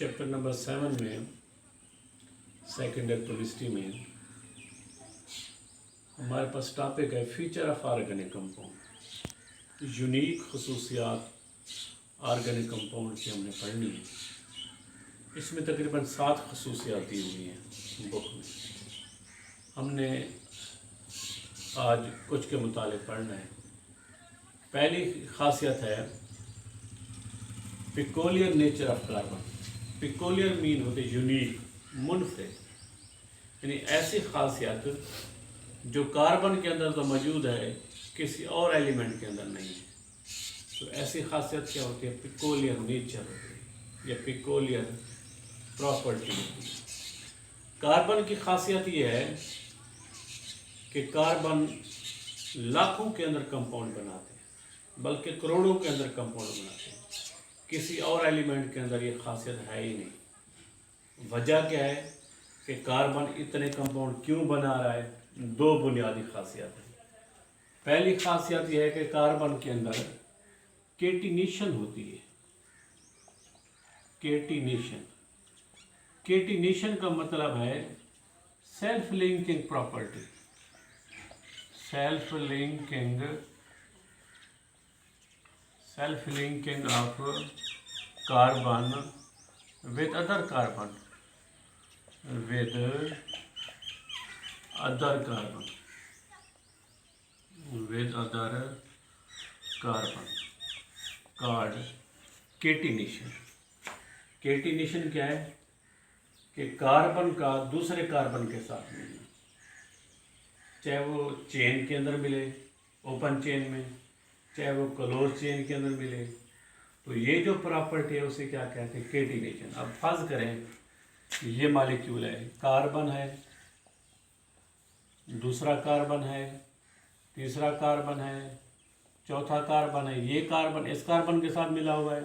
Chapter number 7 में second activity में हमारे पास टॉपिक है feature of organic compound. Unique खसूसियात ऑर्गेनिक कंपाउंड की हमने पढ़नी है। इसमें तकरीबन 7 खसूसियात दी हुई हैं बुक में। हमने आज कुछ के मुतालिक पढ़ना है। पहली खासियत है पिकोलियर नेचर ऑफ कार्बन। पिकोलियर मीन होते यूनिक, मुनफरिद, यानी ऐसी खासियत जो कार्बन के अंदर तो मौजूद है, किसी और एलिमेंट के अंदर नहीं है। तो ऐसी खासियत क्या होती है? पिकोलियर नेचर होती है या पिकोलियर प्रॉपर्टी होती है। कार्बन की खासियत यह है कि कार्बन लाखों के अंदर कंपाउंड बनाते हैं, बल्कि करोड़ों के अंदर कंपाउंड बनाते हैं। किसी और एलिमेंट के अंदर ये खासियत है ही नहीं। वजह क्या है कि कार्बन इतने कंपाउंड क्यों बना रहा है? 2 बुनियादी खासियत है। पहली खासियत यह है कि कार्बन के अंदर केटिनेशन होती है। केटिनेशन, केटिनेशन का मतलब है self linking property. Self linking of carbon with other carbon, with other carbon, with other carbon called केटिनेशन। केटिनेशन क्या है कि कार्बन का दूसरे कार्बन के साथ मिलना, चाहे वो चेन के अंदर मिले, ओपन चेन में, चाहे वो क्लोज चेन के अंदर मिले। तो ये जो प्रॉपर्टी है उसे क्या कहते हैं? केटिनेशन। अब फर्ज करें ये मॉलिक्यूल है, कार्बन है, दूसरा कार्बन है, तीसरा कार्बन है, चौथा कार्बन है। ये कार्बन इस कार्बन के साथ मिला हुआ है,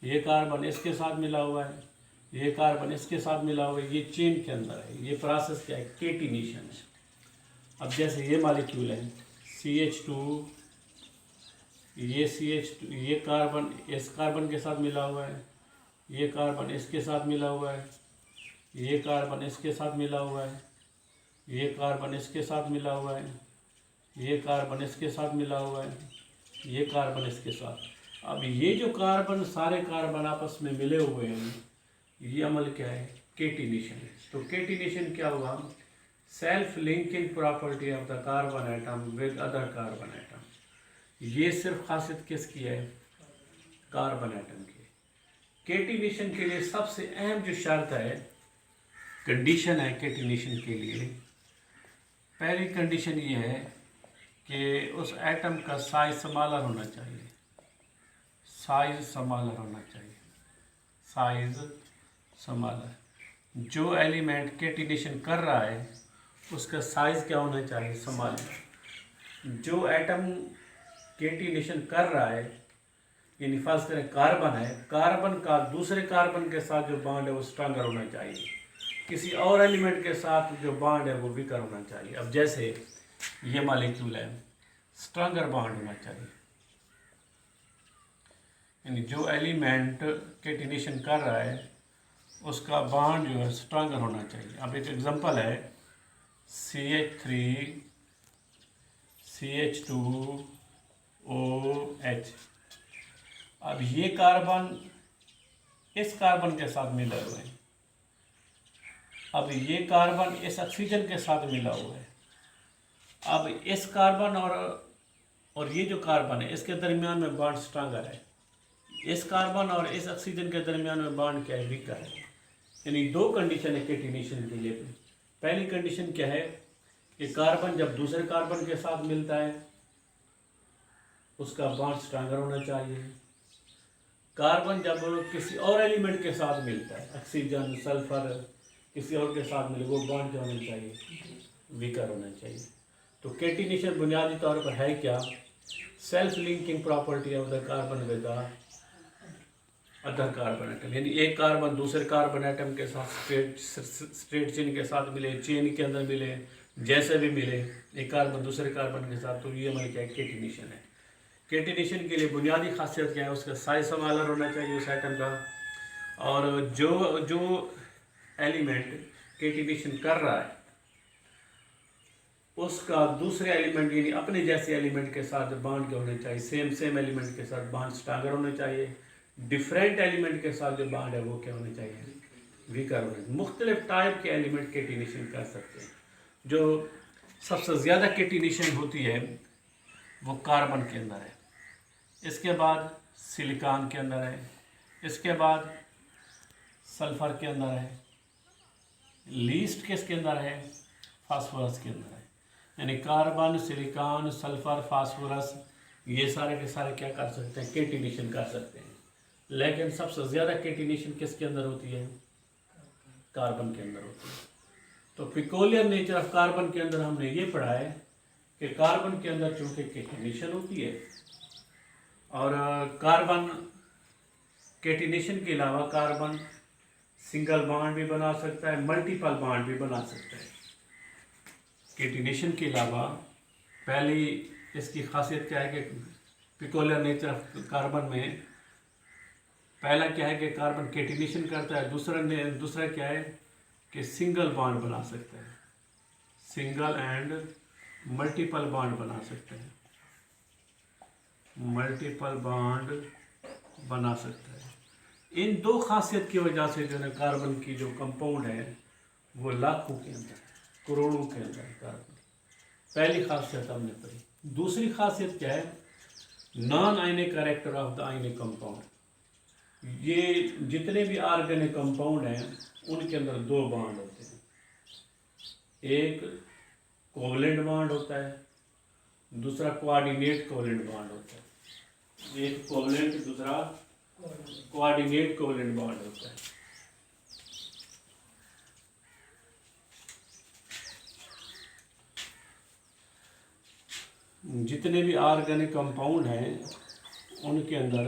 ये कार्बन इसके साथ मिला हुआ है, ये कार्बन इसके साथ मिला हुआ है। ये चेन के अंदर है। ये प्रोसेस क्या है? केटिनेशन है। अब जैसे ये मॉलिक्यूल है CH2, ये CH2, ये कार्बन इस कार्बन के साथ मिला हुआ है, ये कार्बन इसके साथ मिला हुआ है, ये कार्बन इसके साथ मिला हुआ है, ये कार्बन इसके साथ मिला हुआ है, ये कार्बन इसके साथ मिला हुआ है, ये कार्बन इसके साथ। अब ये जो कार्बन, सारे कार्बन आपस में मिले हुए हैं, ये अमल क्या है? केटिनेशन है। तो केटिनेशन क्या हुआ? Self linking property of the carbon atom with other carbon atom. ये सिर्फ खासियत किसकी है? कार्बन एटम की। केटिनेशन के लिए सबसे अहम जो शर्त है, कंडीशन है केटिनेशन के लिए, पहली कंडीशन ये है कि उस एटम का साइज स्मॉलर होना चाहिए। साइज स्मॉलर होना चाहिए। Size smaller. जो एलिमेंट केटिनेशन कर रहा है उसका साइज क्या होना चाहिए? स्मॉलर। जो एटम केटिनेशन कर रहा है, यानी फर्ज करें कार्बन है, कार्बन का दूसरे कार्बन के साथ जो बॉन्ड है वो स्ट्रॉन्गर होना चाहिए। किसी और एलिमेंट के साथ जो बॉन्ड है वो वीकर होना चाहिए। अब जैसे ये मॉलिक्यूल है, स्ट्रॉन्गर बॉन्ड होना चाहिए, यानी जो एलिमेंट केटिनेशन कर रहा है उसका बॉन्ड जो है स्ट्रॉन्गर होना चाहिए। अब एक एग्जांपल है CH3 CH2OH। अब ये कार्बन इस कार्बन के साथ मिला हुआ है, अब ये कार्बन इस ऑक्सीजन के साथ मिला हुआ है। अब इस कार्बन और ये जो कार्बन है इसके दरमियान में बॉन्ड स्ट्रॉन्गर है। इस कार्बन और इस ऑक्सीजन के दरमियान में बॉन्ड क्या है? वीकर है। यानी 2 कंडीशन है केटिनेशन के लिए। पहली कंडीशन क्या है कि कार्बन जब दूसरे कार्बन के साथ मिलता है उसका बॉन्ड स्ट्रॉन्गर होना चाहिए। कार्बन जब किसी और एलिमेंट के साथ मिलता है, ऑक्सीजन, सल्फर, किसी और के साथ मिले, वो बॉन्ड क्या होना चाहिए? वीकर होना चाहिए। तो केटिनेशन बुनियादी तौर पर है क्या? Self linking property of the carbon with other carbon atom. यानी एक कार्बन दूसरे कार्बन एटम के साथ स्ट्रेट चेन के साथ मिले, चेन के अंदर मिले, जैसे भी मिले, एक कार्बन दूसरे कार्बन के साथ। तो ये हमारी क्या है? केटिनेशन है। केटिनेशन के लिए बुनियादी खासियत क्या है? उसका साइज स्मॉलर होना चाहिए उस एटम का, और जो जो एलिमेंट केटिनेशन कर रहा है उसका दूसरे एलिमेंट यानी अपने जैसे एलिमेंट के साथ बॉन्ड के होने चाहिए, सेम एलिमेंट के साथ बॉन्ड स्ट्रॉन्गर होने चाहिए। डिफरेंट एलिमेंट के साथ जो बॉन्ड है वो क्या होने चाहिए, वीकर होने चाहिए। मुख्तलिफ टाइप के एलिमेंट केटिनेशन कर सकते हैं। जो सबसे ज़्यादा केटिनेशन होती है वो कार्बन के अंदर है, इसके बाद सिलिकॉन के अंदर है, इसके बाद सल्फर के अंदर है, लीस्ट किसके अंदर है, फास्फोरस के अंदर है। यानी कार्बन, सिलिकॉन, सल्फर, फास्फोरस ये सारे के सारे क्या कर सकते हैं, केटिनेशन कर सकते हैं। लेकिन सबसे ज़्यादा केटिनेशन किसके अंदर होती है, कार्बन के अंदर होती है। तो पिकोलियर नेचर ऑफ कार्बन के अंदर हमने ये पढ़ा है कि कार्बन के अंदर चूँकि केटिनेशन होती है और कार्बन केटिनेशन के अलावा कार्बन सिंगल बॉन्ड भी बना सकता है, मल्टीपल बॉन्ड भी बना सकता है। केटिनेशन के अलावा पहली इसकी खासियत क्या है कि पिकोलियर नेचर ऑफ कार्बन में पहला क्या है कि कार्बन केटिनेशन करता है, दूसरा क्या है कि सिंगल बॉन्ड बना सकता है, सिंगल एंड मल्टीपल बॉन्ड बना सकते हैं, मल्टीपल बॉन्ड बना सकता है। इन दो खासियत की वजह से जो है कार्बन की जो कंपाउंड है वो लाखों के अंदर, करोड़ों के अंदर कार्बन। पहली खासियत हमने पढ़ी। दूसरी खासियत क्या है, non ionic character of the ionic compound. ये जितने भी ऑर्गेनिक कंपाउंड हैं उनके अंदर दो बॉन्ड होते हैं, एक कोवलेंट बॉन्ड होता है, दूसरा कोऑर्डिनेट कोवलेंट बॉन्ड होता है। एक कोवलेंट, दूसरा कोऑर्डिनेट कोवलेंट बॉन्ड होता है। जितने भी ऑर्गेनिक कंपाउंड हैं उनके अंदर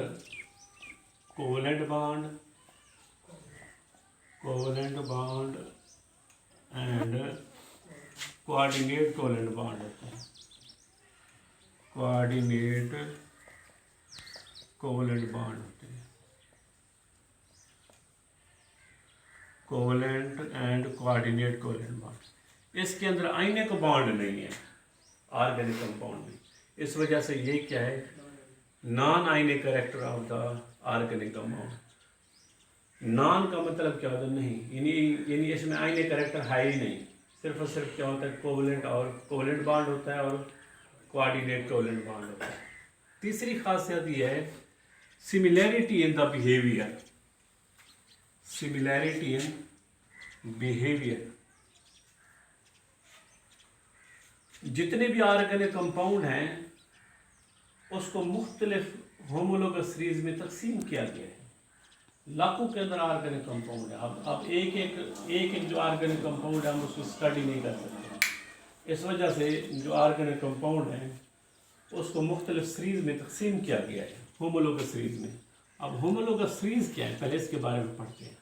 covalent bond and coordinate covalent bond होता है, कोऑर्डिनेट कोवलेंट बॉन्ड होते हैं, covalent and coordinate covalent bond. इसके अंदर आयनिक बॉन्ड नहीं है ऑर्गेनिक कंपाउंड में। इस वजह से ये क्या है, non ionic character of the organic compound. Non का मतलब क्या होता है, नहीं, यानी इसमें आयनिक कैरेक्टर है ही नहीं। सिर्फ और सिर्फ क्या होता है, कोवलेंट और कोवलेंट बॉन्ड होता है और कोऑर्डिनेट कोवलेंट बॉन्ड होता है। तीसरी खासियत ये है similarity in the behaviour, similarity in behaviour. जितने भी ऑर्गेनिक कंपाउंड हैं उसको मुख्तलिफ होमोलोगस सीरीज में तकसीम किया गया है। लाखों के अंदर ऑर्गेनिक कंपाउंड है। अब एक जो ऑर्गेनिक कंपाउंड है हम उसकी स्टडी नहीं कर सकते। इस वजह से जो ऑर्गेनिक कंपाउंड है उसको मुख्तलिफ सीरीज में तकसीम किया गया है, होमोलोगस सीरीज में। अब होमोलोगस सीरीज क्या है, पहले इसके बारे में पढ़ते हैं।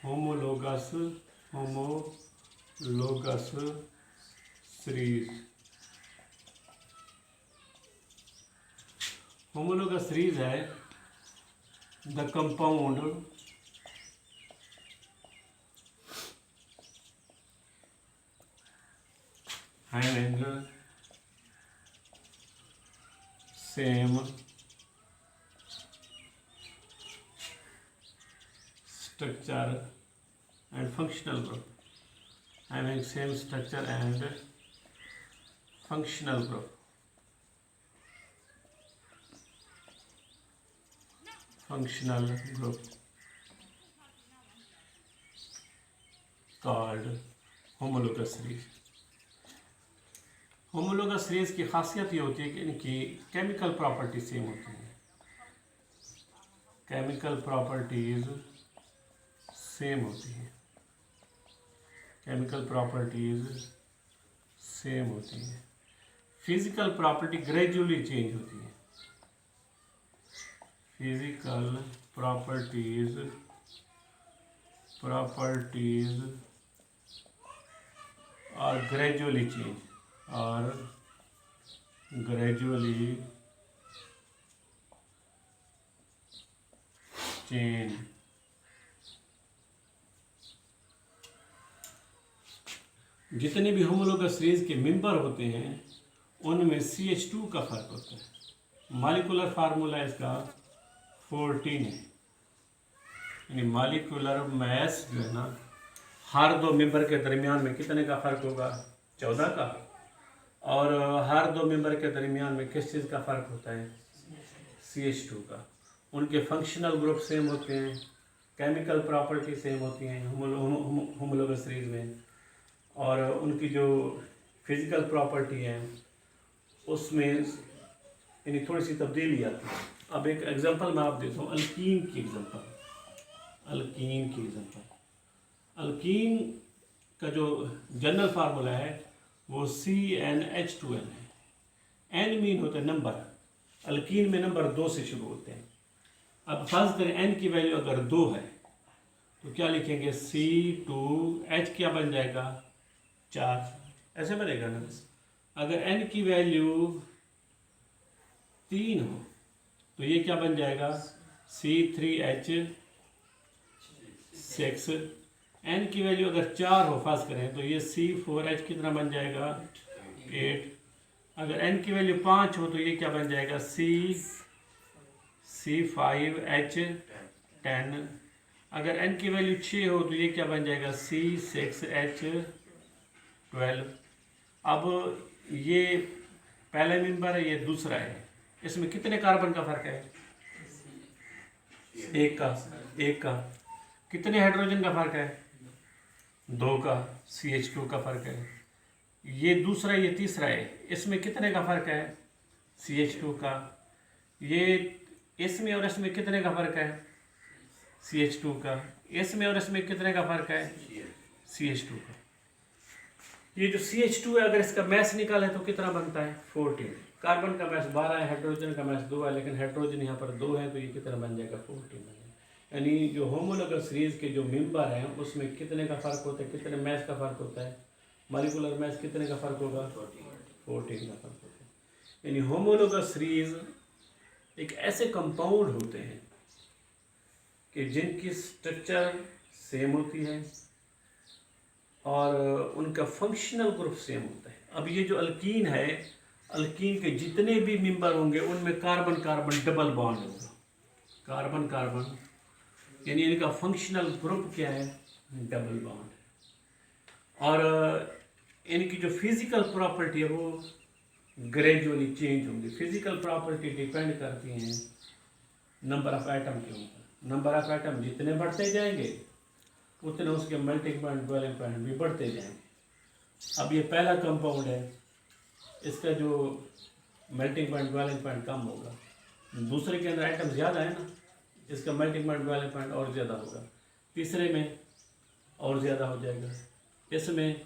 होमोलोगस सीरीज, होमोलोगस सीरीज है the compound having same structure and functional group, having same structure and functional group, functional group called homologous series। Homologous series की खासियत ये होती है कि इनकी केमिकल प्रॉपर्टी सेम होती है, केमिकल प्रॉपर्टीज सेम होती हैं, केमिकल प्रॉपर्टीज सेम होती हैं। फिजिकल प्रॉपर्टी ग्रेजुअली चेंज होती है, फिजिकल प्रॉपर्टीज और ग्रेजुअली चेंज जितने भी होमोलोगस सीरीज के मेंबर होते हैं उनमें CH2 का फर्क होता है। मॉलिक्यूलर फार्मूला इसका 14 है, यानी मॉलिक्यूलर मास जो है ना, हर दो मेंबर के दरमियान में कितने का फर्क होगा? 14 का। और हर दो मेंबर के दरमियान में किस चीज़ का फर्क होता है? CH2 का। उनके फंक्शनल ग्रुप सेम होते हैं, केमिकल प्रॉपर्टी सेम होती हैं होमोलोगस सीरीज में, और उनकी जो फिजिकल प्रॉपर्टी है उसमें यानी थोड़ी सी तब्दीली आती है। अब एक एग्जांपल मैं आप देता हूँ, अल्कीन की एग्जांपल। अल्कीन का जो जनरल फार्मूला है वो CnH2n है। n मीन होता है नंबर, अल्कीन में नंबर 2 से शुरू होते हैं। अब फर्ज करें n की वैल्यू अगर 2 है तो क्या लिखेंगे? C2H क्या बन जाएगा? 4, ऐसे बनेगा ना। अगर n की वैल्यू 3 हो तो ये क्या बन जाएगा? C3H6। n की वैल्यू अगर 4 हो फर्ज करें तो ये C4H कितना बन जाएगा? 8। अगर n की वैल्यू 5 हो तो ये क्या बन जाएगा? C5H10। अगर n की वैल्यू 6 हो तो ये क्या बन जाएगा? C6H12। अब ये पहला मेंबर है, ये दूसरा है, इसमें कितने कार्बन का फर्क है? एक का। कितने हाइड्रोजन का फर्क है? 2 का। CH2 का फर्क है। ये दूसरा, ये तीसरा है, इसमें कितने का फर्क है? CH2 का। ये इसमें और इसमें कितने का फर्क है? CH2 का। इसमें और इसमें कितने का फर्क है? CH2 का। ये जो CH2 है अगर इसका मैस निकाले तो कितना बनता है? 14। कार्बन का मैस 12 है, हाइड्रोजन का मैस 2 है, लेकिन हाइड्रोजन यहाँ पर 2 है तो ये कितना बन जाएगा? 14। यानी जो होमोलोगस सीरीज के जो मेंबर हैं उसमें कितने का फर्क होता है? कितने मैस का फर्क होता है? मॉलिक्यूलर मैस कितने का फर्क होगा? 14 का फर्क होता है। यानी होमोलोगस सीरीज एक ऐसे कंपाउंड होते हैं कि जिनकी स्ट्रक्चर सेम होती है और उनका फंक्शनल ग्रुप सेम होता है। अब ये जो अल्कीन है, अल्कीन के जितने भी मेंबर होंगे उनमें कार्बन कार्बन डबल बॉन्ड होगा। कार्बन कार्बन यानी इनका फंक्शनल ग्रुप क्या है? Double bond. और इनकी जो फिजिकल प्रॉपर्टी है वो ग्रेजुअली चेंज होंगी। फिजिकल प्रॉपर्टी डिपेंड करती हैं नंबर ऑफ एटम के ऊपर। नंबर ऑफ एटम जितने बढ़ते जाएंगे उतने उसके मेल्टिंग पॉइंट, बॉइलिंग पॉइंट भी बढ़ते जाएंगे। अब ये पहला कंपाउंड है, इसका जो मेल्टिंग पॉइंट, बॉइलिंग पॉइंट कम होगा। दूसरे के अंदर आइटम ज़्यादा है ना, इसका मेल्टिंग पॉइंट, बॉइलिंग पॉइंट और ज़्यादा होगा। तीसरे में और ज़्यादा हो जाएगा, इसमें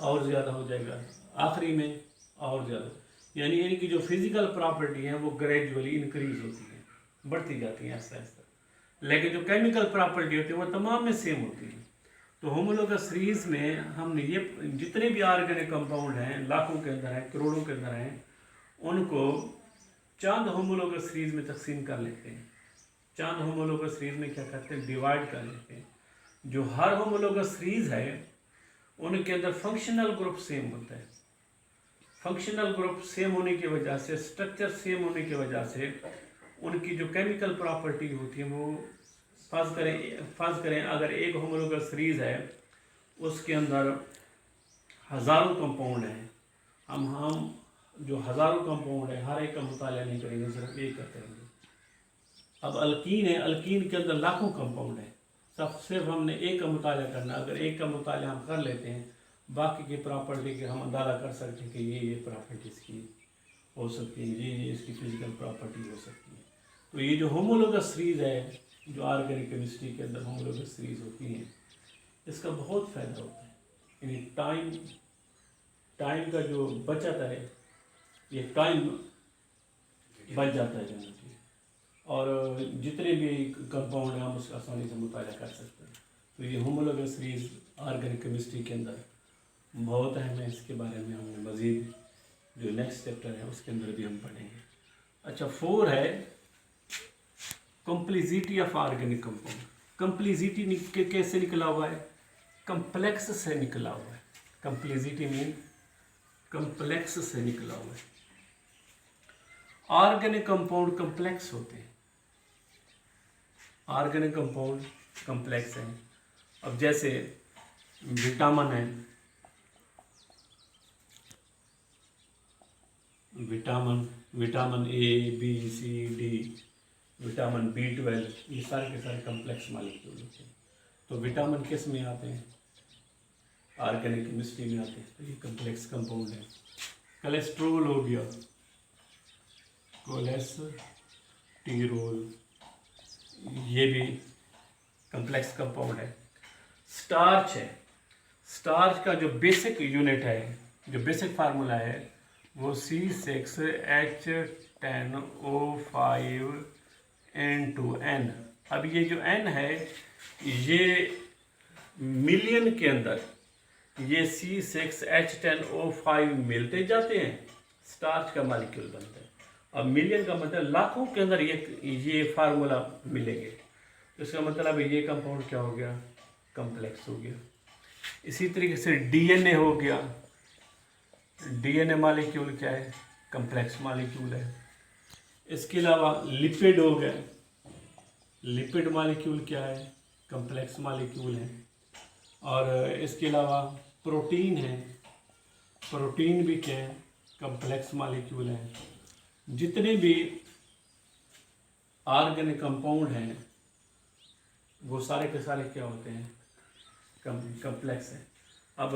और ज़्यादा हो जाएगा, आखिरी में और ज़्यादा। यानी इनकी जो फिजिकल प्रॉपर्टी है वो ग्रेजुअली इंक्रीज होती है, बढ़ती जाती है आहिस्ता आहिस्ता। लेकिन जो केमिकल प्रॉपर्टी होती है वो तमाम में सेम होती है। तो होमोलोगस सीरीज में हमने ये जितने भी ऑर्गेनिक कंपाउंड हैं, लाखों के अंदर हैं, करोड़ों के अंदर हैं, उनको चंद होमोलोगस सीरीज में तकसीम कर लेते हैं। चंद होमोलोगस सीरीज में क्या करते हैं? डिवाइड कर लेते हैं। जो हर होमोलोगस सीरीज है उनके अंदर फंक्शनल ग्रुप सेम होता है। फंक्शनल ग्रुप सेम होने की वजह से, स्ट्रक्चर सेम होने की वजह से उनकी जो केमिकल प्रॉपर्टी होती है वो फर्ज करें अगर एक होमोलोगस सीरीज है उसके अंदर हज़ारों कंपाउंड हैं, हम जो हज़ारों कंपाउंड है हर एक का मुताला नहीं करेंगे, सिर्फ एक का करेंगे। अब अल्कीन है, अल्कीन के अंदर लाखों कंपाउंड है, सिर्फ हमने एक का मुताला करना। अगर एक का मुताला हम कर लेते हैं बाकी की प्रॉपर्टी के हम अंदाज़ा कर सकते हैं कि ये प्रॉपर्टी इसकी हो सकती है, ये इसकी फिजिकल प्रॉपर्टी हो सकती है। तो ये जो होमोलोगस सीरीज है, जो ऑर्गेनिक केमिस्ट्री के अंदर होमोलोगस सीरीज होती हैं, इसका बहुत फ़ायदा होता है। यानी टाइम का जो बचत है, ये टाइम बच जाता है जनरली, और जितने भी कंपाउंड हैं हम उसका आसानी से मुताला कर सकते हैं। तो ये होमोलोगस सीरीज ऑर्गेनिक केमिस्ट्री के अंदर बहुत अहम है। इसके बारे में हमने मज़ीद जो नेक्स्ट चैप्टर है उसके अंदर भी हम पढ़ेंगे। अच्छा, 4 है complexity of organic compound. Complexity कैसे निकला हुआ है? कम्प्लेक्स से निकला हुआ है। कंप्लेक्सिटी मीन कम्प्लेक्स से निकला हुआ है। ऑर्गेनिक कंपाउंड कम्प्लेक्स होते हैं, ऑर्गेनिक कंपाउंड कम्प्लेक्स हैं। अब जैसे विटामिन है, vitamin A, B, C, D, vitamin B12, ये सारे के सारे कम्प्लेक्स मॉलिक्यूल होते हैं। तो विटामिन किस में आते हैं? ऑर्गेनिक केमिस्ट्री में आते हैं। तो ये कम्प्लेक्स कंपाउंड है। कोलेस्ट्रॉल हो गया, कोलेस्टेरोल, ये भी कम्प्लेक्स कंपाउंड है। स्टार्च है, स्टार्च का जो बेसिक यूनिट है, जो बेसिक फार्मूला है वो C6H10O5N2N। अब ये जो N है ये मिलियन के अंदर ये C6H10O5 मिलते जाते हैं, स्टार्च का मॉलिक्यूल बनता है। अब मिलियन का मतलब लाखों के अंदर ये फार्मूला मिलेंगे। तो इसका मतलब ये कंपाउंड क्या हो गया? कम्प्लेक्स हो गया। इसी तरीके से DNA हो गया, DNA मॉलिक्यूल क्या है? कम्प्लेक्स मॉलिक्यूल है। इसके अलावा लिपिड हो गए, लिपिड मॉलिक्यूल क्या है? कम्प्लेक्स मॉलिक्यूल है। और इसके अलावा प्रोटीन है, प्रोटीन भी क्या है? कम्प्लेक्स मॉलिक्यूल है। जितने भी ऑर्गेनिक कंपाउंड हैं वो सारे के सारे क्या होते हैं? कम्प्लेक्स है। अब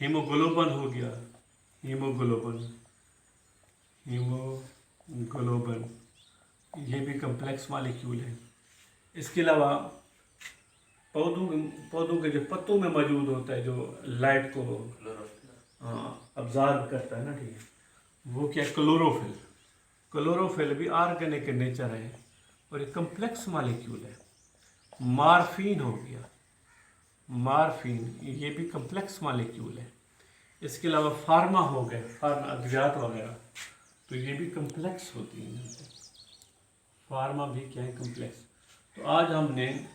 हीमोग्लोबिन हो गया, हीमोग्लोबिन ये भी कम्प्लेक्स मॉलिक्यूल है। इसके अलावा पौधों के जो पत्तों में मौजूद होता है, जो लाइट को अब्जॉर्ब करता है ना, ठीक है, वो क्या? क्लोरोफिल। क्लोरोफिल भी ऑर्गेनिक नेचर है और एक कम्प्लेक्स मॉलिक्यूल है। मार्फिन हो गया, मार्फिन ये भी कम्प्लेक्स मॉलिक्यूल है। इसके अलावा फार्मा हो गए, फार्मा अद्वियात वगैरह, तो ये भी कम्प्लेक्स होती हैं। फार्मा भी क्या है? कम्प्लेक्स। तो आज हमने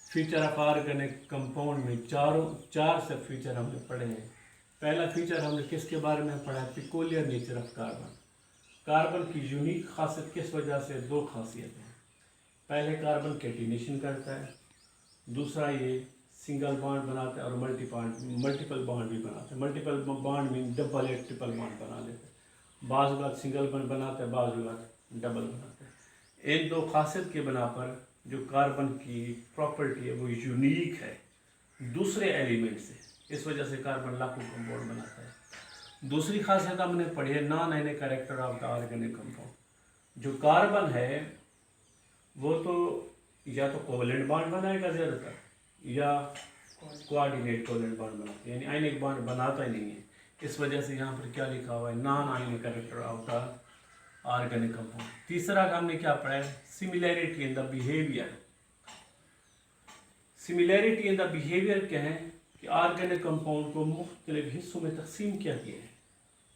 फीचर ऑफ ऑर्गेनिक कंपाउंड में चार से फीचर हमने पढ़े हैं। पहला फीचर हमने किसके बारे में पढ़ा है? पिकोलियर नेचर ऑफ कार्बन। कार्बन की यूनिक खासियत किस वजह से? दो खासियत हैं। पहले कार्बन कैटिनेशन करता है, दूसरा ये सिंगल बॉन्ड बनाता है और मल्टीपल बॉन्ड भी बनाता है। मल्टीपल बॉन्ड मीन डबल या ट्रिपल बॉन्ड बना लेता है। बाज़ बात सिंगल बॉन्ड बनाता है, बाज़ बात डबल बनाता है। इन दो खासियत के बना पर जो कार्बन की प्रॉपर्टी है वो यूनिक है दूसरे एलिमेंट से, इस वजह से कार्बन लाखों कंपाउंड बनाता है। दूसरी खासियत हमने पढ़ी है non ionic character of the organic compound. जो कार्बन है वो तो या तो कोवेलेंट बॉन्ड बनाएगा ज़्यादातर या कोऑर्डिनेट कोवेलेंट बॉन्ड बनाता है, यानी आयनिक बॉन्ड बनाता ही नहीं है। इस वजह से यहाँ पर क्या लिखा हुआ है? Non ionic character of the organic compound. तीसरा हमने क्या पढ़ा है? Similarity in the behaviour. Similarity in the behaviour क्या है कि ऑर्गेनिक कंपाउंड को मुख्तलिफ हिस्सों में तकसीम किया गया है।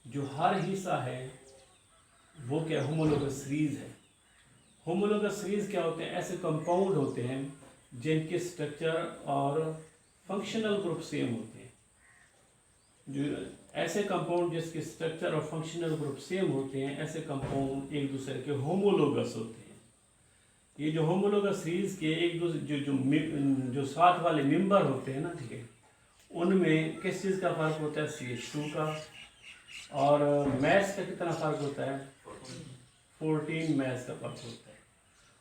जो हर हिस्सा है वो क्या? होमोलोगस सीरीज है। होमोलोगस सीरीज क्या होते हैं? ऐसे कंपाउंड होते हैं जिनके स्ट्रक्चर और फंक्शनल ग्रुप सेम होते हैं। जो ऐसे कंपाउंड जिसके स्ट्रक्चर और फंक्शनल ग्रुप सेम होते हैं, ऐसे कंपाउंड एक दूसरे के होमोलोगस होते हैं। ये जो होमोलोगस सीरीज के एक दूसरे जो साथ वाले मेंबर होते हैं ना, ठीक है, उनमें किस चीज़ का फ़र्क होता है? CH2 का। और मैथ्स का कितना फ़र्क होता है? 14 मैथ्स का फ़र्क होता है।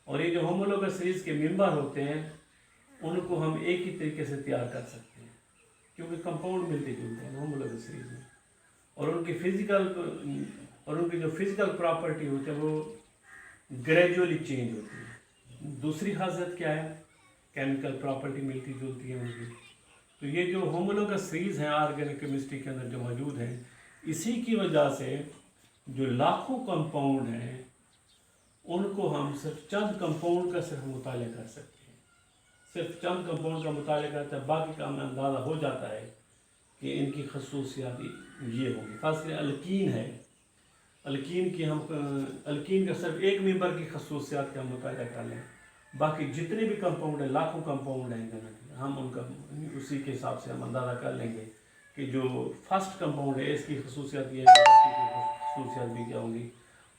और ये जो होमोलोगस सीरीज के मेंबर होते हैं उनको हम एक ही तरीके से तैयार कर सकते हैं क्योंकि कंपाउंड मिलते जुलते हैं होमोलोगस सीरीज में। और उनकी जो फिजिकल प्रॉपर्टी होती है वो ग्रेजुअली चेंज होती है। दूसरी खासियत क्या है? केमिकल प्रॉपर्टी मिलती जुलती है उनकी। तो ये जो होमोलोगस सीरीज हैं ऑर्गेनिक केमिस्ट्री के अंदर जो मौजूद हैं, इसी की वजह से जो लाखों कंपाउंड हैं उनको हम सिर्फ चंद कंपाउंड का सिर्फ मुताला कर सकते हैं। सिर्फ चंद कंपाउंड का मुताला करते हैं, बाकी का हमें अंदाज़ा हो जाता है कि इनकी खसूसियात ये होंगी। खासकर अल्कीन है, अल्कीन का सिर्फ एक मेंबर की खसूसियात का मुताला कर लें, बाकी जितने भी कंपाउंड हैं लाखों कंपाउंड हैं हम उनका उसी के हिसाब से हम अंदाज़ा कर लेंगे कि जो फर्स्ट कंपाउंड है इसकी खसूसियात ये है कि इसकी खसूसियात भी क्या होंगी,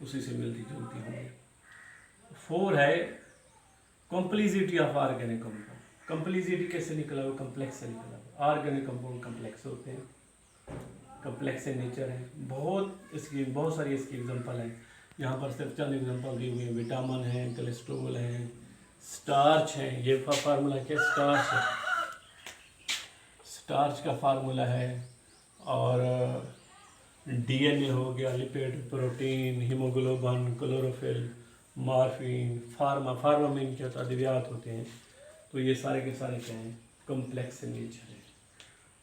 उसी से मिलती जुलती होंगी। 4 है complexity of organic compound. Complexity कैसे निकला हुआ, कम्प्लेक्स से निकला हुआ। ऑर्गेनिक कंपाउंड कम्प्लेक्स होते हैं, कम्प्लेक्स इन नेचर है। बहुत सारी इसकी एग्जांपल हैं, यहाँ पर सिर्फ चंद एग्जांपल दी हुई हैं। विटामिन है, कोलेस्ट्रॉल है, स्टार्च है। ये फार्मूला क्या, स्टार्च है, स्टार्च का फार्मूला है। और डीएनए हो गया, lipid, protein, haemoglobin, chlorophyll, morphine, फार्मामीन के अद्वियात होते हैं। तो ये सारे के सारे क्या हैं, कम्प्लेक्स इन नेचर है।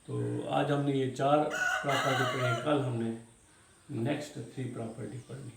तो आज हमने ये 4 प्रॉपर्टी पढ़ी, कल हमने नेक्स्ट 3 प्रॉपर्टी पढ़नी।